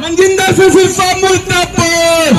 मंजिंदर सिंह सिरसा मुर्दाबाद,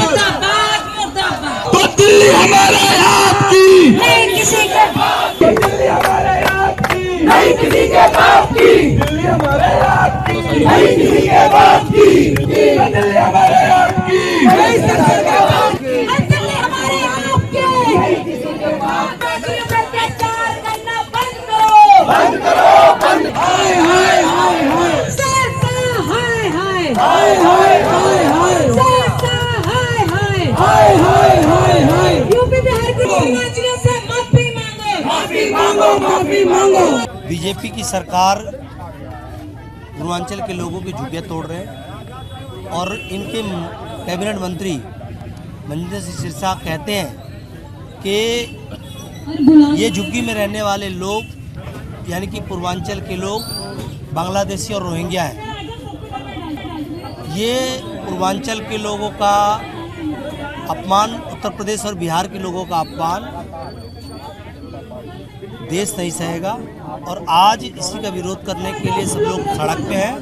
तो दिल्ली हमारे आपकी नहीं किसी के बाप की, दिल्ली हमारे आपकी नहीं किसी के बाप की, दिल्ली हमारे आपकी नहीं किसी के बाप की, दिल्ली हमारे आपकी नहीं किसी के बाप की, दिल्ली हमारे आपके, नहीं किसी के बाप की। अत्याचार करना बंद करो, बंद करो, बंद। हाय हाय हाय हाय सिरसा हाय हाय, हाय हाय हाय हाय सिरसा हाय हाय, हाय हाय हाय हाय यूपी बिहार के पूर्वांचलों से माफी मांगो, माफी मांगो, माफी मांगो। बीजेपी की सरकार पूर्वांचल के लोगों की झुग्गियां तोड़ रहे हैं और इनके कैबिनेट मंत्री मंजिंदर सिंह सिरसा कहते हैं कि ये झुग्गी में रहने वाले लोग यानी कि पूर्वांचल के लोग बांग्लादेशी और रोहिंग्या हैं। ये पूर्वांचल के लोगों का अपमान, उत्तर प्रदेश और बिहार के लोगों का अपमान देश नहीं सहेगा और आज इसी का विरोध करने के लिए सब लोग सड़क पे हैं।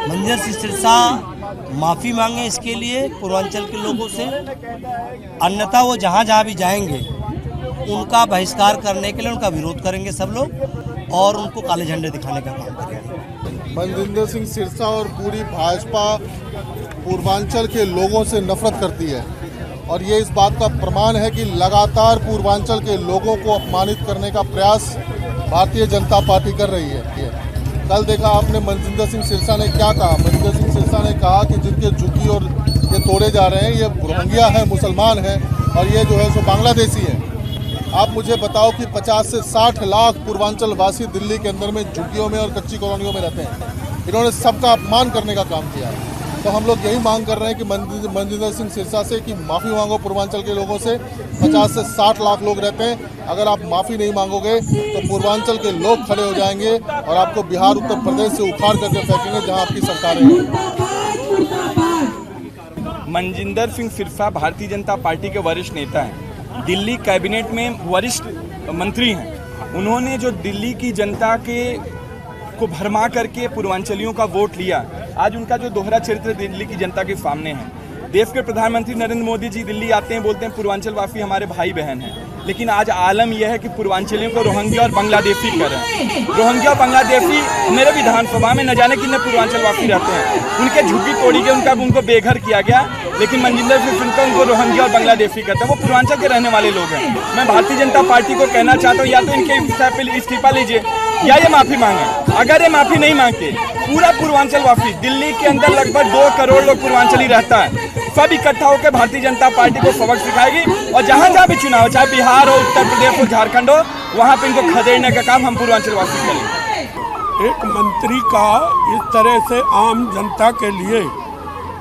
मंजिंदर सिंह सिरसा माफ़ी मांगे इसके लिए पूर्वांचल के लोगों से, अन्यथा वो जहाँ जहाँ भी जाएंगे उनका बहिष्कार करने के लिए उनका विरोध करेंगे सब लोग और उनको काले झंडे दिखाने का काम करेंगे। मंजिंदर सिंह सिरसा और पूरी भाजपा पूर्वांचल के लोगों से नफरत करती है और ये इस बात का प्रमाण है कि लगातार पूर्वांचल के लोगों को अपमानित करने का प्रयास भारतीय जनता पार्टी कर रही है। कल देखा आपने मंजिंदर सिंह सिरसा ने क्या कहा। मंजिंदर सिंह सिरसा ने कहा कि जिनके झुग्गी और ये तोड़े जा रहे हैं ये रोहिंग्या है, मुसलमान हैं और ये जो है सो बांग्लादेशी है। आप मुझे बताओ कि 50 से 60 लाख पूर्वांचल वासी दिल्ली के अंदर में झुग्गियों में और कच्ची कॉलोनियों में रहते हैं। इन्होंने सबका अपमान करने का काम किया है। तो हम लोग यही मांग कर रहे हैं कि मंजिंदर सिंह सिरसा से कि माफ़ी मांगो पूर्वांचल के लोगों से। 50 से 60 लाख लोग रहते हैं, अगर आप माफ़ी नहीं मांगोगे तो पूर्वांचल के लोग खड़े हो जाएंगे और आपको बिहार उत्तर प्रदेश से उखाड़ करके फेंकेंगे जहां आपकी सरकारें हैं। मंजिंदर सिंह सिरसा भारतीय जनता पार्टी के वरिष्ठ नेता हैं, दिल्ली कैबिनेट में वरिष्ठ मंत्री हैं। उन्होंने जो दिल्ली की जनता को भरमा करके पूर्वांचलियों का वोट लिया, आज उनका जो दोहरा चरित्र दिल्ली की जनता के सामने है। देश के प्रधानमंत्री नरेंद्र मोदी जी दिल्ली आते हैं, बोलते हैं पूर्वांचल वासी हमारे भाई बहन हैं, लेकिन आज आलम यह है कि पूर्वांचलियों को रोहिंग्या और बांग्लादेशी कर रहे हैं। रोहिंग्या और बांग्लादेशी मेरे विधानसभा में न जाने कितने पूर्वांचल वासी रहते हैं, उनके झुग्गी तोड़ी गई, उनको बेघर किया गया, लेकिन मंजिंदर सिंह सिरसा उनको रोहिंग्या और बांग्लादेशी करते हैं। वो पूर्वांचल के रहने वाले लोग हैं। मैं भारतीय जनता पार्टी को कहना चाहता हूँ या तो इनके इस्तीफा लीजिए या ये माफी मांगे। अगर ये माफी नहीं मांगते, पूरा पूर्वांचल वासी, दिल्ली के अंदर लगभग 2 करोड़ लोग पूर्वांचली रहता है, सब इकट्ठा होकर भारतीय जनता पार्टी को सबक सिखाएगी और जहां जहां भी चुनाव, चाहे बिहार हो, उत्तर प्रदेश हो, झारखंड हो, वहां पे इनको खदेड़ने का काम हम पूर्वांचल वासी करेंगे। एक मंत्री का इस तरह से आम जनता के लिए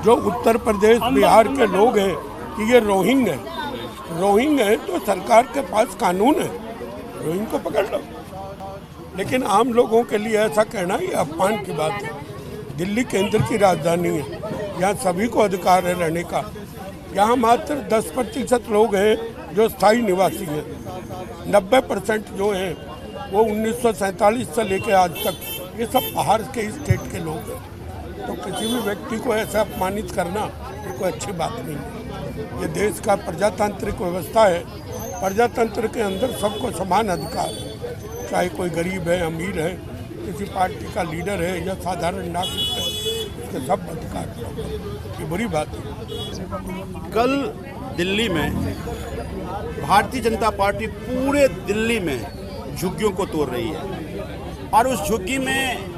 जो उत्तर प्रदेश बिहार के लोग हैं कि ये रोहिंग है तो सरकार के पास कानून है, रोहिंग को पकड़ लो। लेकिन आम लोगों के लिए ऐसा कहना ये अपमान की बात है। दिल्ली केंद्र की राजधानी है, यहाँ सभी को अधिकार है रहने का। यहाँ मात्र 10% लोग हैं जो स्थायी निवासी हैं, 90% जो हैं वो 1947 से लेकर आज तक ये सब बाहर के स्टेट के लोग हैं। तो किसी भी व्यक्ति को ऐसा अपमानित करना ये कोई अच्छी बात नहीं है। ये देश का प्रजातांत्रिक व्यवस्था है, प्रजातंत्र के अंदर सबको समान अधिकार है, चाहे कोई गरीब है, अमीर है, किसी पार्टी का लीडर है या साधारण नागरिक है, उसके सब अधिकार। ये बुरी बात है। कल दिल्ली में भारतीय जनता पार्टी पूरे दिल्ली में झुग्गियों को तोड़ रही है और उस झुग्गी में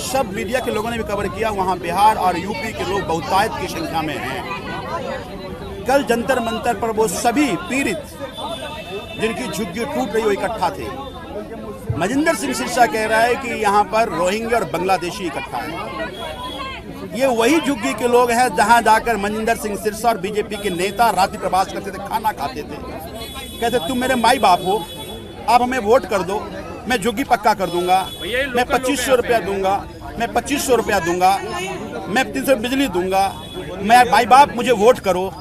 सब मीडिया के लोगों ने भी कवर किया। वहाँ बिहार और यूपी के लोग बहुतायत की संख्या में हैं। कल जंतर मंतर पर वो सभी पीड़ित जिनकी झुग्गी टूट रही वो इकट्ठा थे। मंजिंदर सिंह सिरसा कह रहा है कि यहाँ पर रोहिंग्या और बांग्लादेशी इकट्ठा है। ये वही झुग्गी के लोग हैं जहाँ जाकर मंजिंदर सिंह सिरसा और बीजेपी के नेता रात्रि प्रवास करते थे, खाना खाते थे, कहते तुम मेरे माई बाप हो, आप हमें वोट कर दो, मैं झुग्गी पक्का कर दूंगा, मैं 2500 रुपया दूंगा, मैं 2500 रुपया दूंगा, मैं 300 बिजली दूंगा, मैं माई बाप मुझे वोट करो।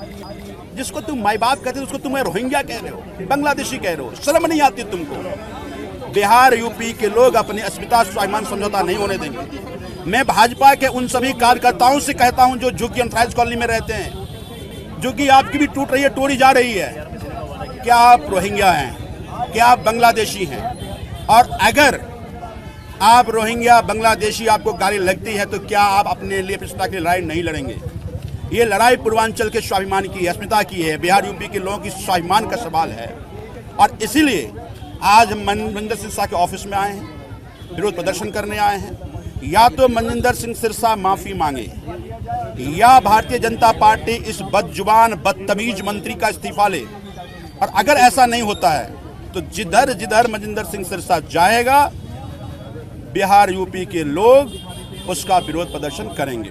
जिसको तुम माई बाप कहते हो उसको तुम रोहिंग्या कह रहे हो, बांग्लादेशी कह रहे हो, शर्म नहीं आती तुमको? बिहार यूपी के लोग अपनी अस्मिता स्वाभिमान समझौता नहीं होने देंगे। मैं भाजपा के उन सभी कार्यकर्ताओं से कहता हूं जो झुग्गी अनथराइज्ड कॉलोनी में रहते हैं, झुग्गी आपकी भी टूट रही है, तोड़ी जा रही है। क्या आप रोहिंग्या हैं? क्या आप बांग्लादेशी हैं? और अगर आप रोहिंग्या बांग्लादेशी आपको गाली लगती है तो क्या आप अपने लिए प्रतिष्ठा की लड़ाई नहीं लड़ेंगे? ये लड़ाई पूर्वांचल के स्वाभिमान की है, अस्मिता की है, बिहार यूपी के लोगों की स्वाभिमान का सवाल है। और इसीलिए आज हम मनजिंदर सिरसा के ऑफिस में आए हैं, विरोध प्रदर्शन करने आए हैं। या तो मनजिंदर सिंह सिरसा माफी मांगे या भारतीय जनता पार्टी इस बदजुबान बदतमीज मंत्री का इस्तीफा ले। और अगर ऐसा नहीं होता है तो जिधर जिधर मनजिंदर सिंह सिरसा जाएगा बिहार यूपी के लोग उसका विरोध प्रदर्शन करेंगे।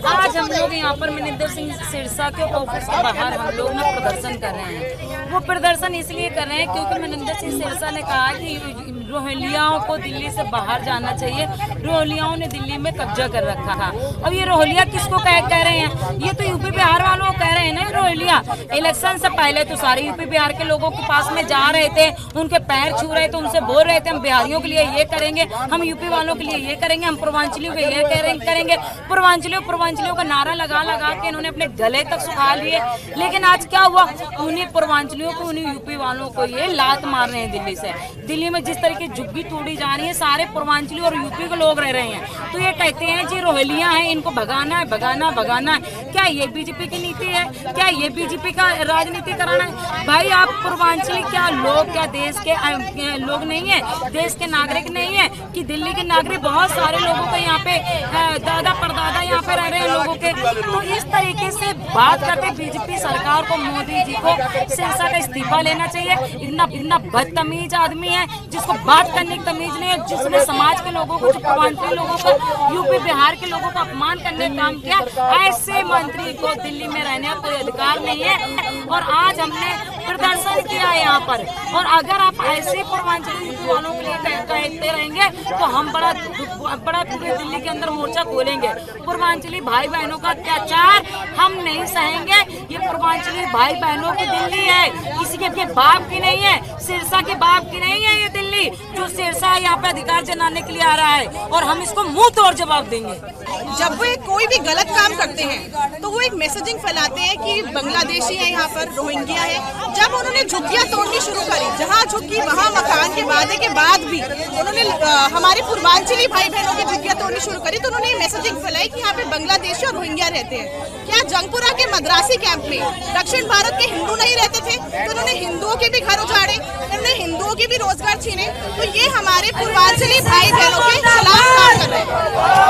आज हम लोग यहाँ पर मनजिंदर सिंह सिरसा के ऑफिस के बाहर हम लोग ना प्रदर्शन कर रहे हैं। वो प्रदर्शन इसलिए कर रहे हैं क्योंकि मनजिंदर सिंह सिरसा ने कहा कि रोहिंग्याओं को दिल्ली से बाहर जाना चाहिए। रोहिंग्याओं ने दिल्ली में कब्जा कर रखा था। अब ये रोहिंग्या किसको कह रहे हैं? ये तो यूपी बिहार वालों को कह रहे हैं ना रोहिंग्या। इलेक्शन से पहले तो सारे यूपी बिहार के लोगों के पास में जा रहे थे, उनके पैर छू रहे थे, उनसे बोल रहे थे हम बिहारियों के लिए ये करेंगे, हम यूपी वालों के लिए ये करेंगे, हम पूर्वांचलियों के ये करेंगे। पूर्वांचलियों का नारा लगा के इन्होंने अपने गले तक सुखा लिए। लेकिन आज क्या हुआ? उन्हीं पूर्वांचलियों को, उन्हीं यूपी वालों को ये लात मार रहे हैं दिल्ली से। दिल्ली में जिस तरीके झुग्गी तोड़ी जा रही है, सारे पूर्वांचली और यूपी के लोग रह रहे हैं। तो ये कहते हैं जी रोहिंग्या हैं, इनको भगाना है। क्या ये बीजेपी की नीति है? क्या ये बीजेपी का राजनीति कराना है? भाई आप पूर्वांचली क्या लोग, क्या देश के लोग नहीं है, देश के नागरिक नहीं है कि दिल्ली के नागरिक बहुत सारे लोगों को यहाँ पे दादा परदादा यहाँ पे रह रहे हैं लोगों के। तो इस तरीके से बात करके बीजेपी सरकार को, मोदी जी को सिरसा का इस्तीफा लेना चाहिए। इतना बदतमीज आदमी है जिसको बात करने की तमीज नहीं है, जिसने समाज के लोगों को, पूर्वांचली लोगों को, यूपी बिहार के लोगों को अपमान करने का काम किया। ऐसे मंत्री को दिल्ली में रहने का कोई अधिकार नहीं है। और आज हमने प्रदर्शन किया है यहाँ पर। और अगर आप ऐसे पूर्वांचली यूपी वालों के लिए कहते रहेंगे तो हम बड़ा पूरे दिल्ली के अंदर मोर्चा खोलेंगे। पूर्वांचली भाई बहनों का अत्याचार हम नहीं सहेंगे। ये पूर्वांचली भाई बहनों की दिल्ली है, किसी के बाप की नहीं है, सिरसा के बाप की नहीं है ये दिल्ली, जो सिरसा यहाँ पे अधिकार जनाने के लिए आ रहा है। और हम इसको मुंह तोड़ जवाब देंगे। जब वो कोई भी गलत काम करते हैं तो वो एक मैसेजिंग फैलाते हैं कि बांग्लादेशी है, यहाँ पर रोहिंग्या है। जब उन्होंने झुग्गियां तोड़नी शुरू करी, जहाँ झुग्गी वहाँ मकान के वादे के बाद भी उन्होंने हमारे पूर्वांचली भाई बहनों की झुग्गियां तोड़नी शुरू करी, तो उन्होंने मैसेजिंग फैलाई कि यहाँ पे बांग्लादेशी और रोहिंग्या रहते हैं। क्या जंगपुरा के मद्रासी कैंप में दक्षिण भारत के हिंदू नहीं रहते थे? तो उन्होंने हिंदुओं के भी घर उजाड़े, उन्होंने हिंदुओं के भी रोजगार छीने। तो ये हमारे पूर्वांचली भाई बहनों के खिलाफ काम कर रहे हैं।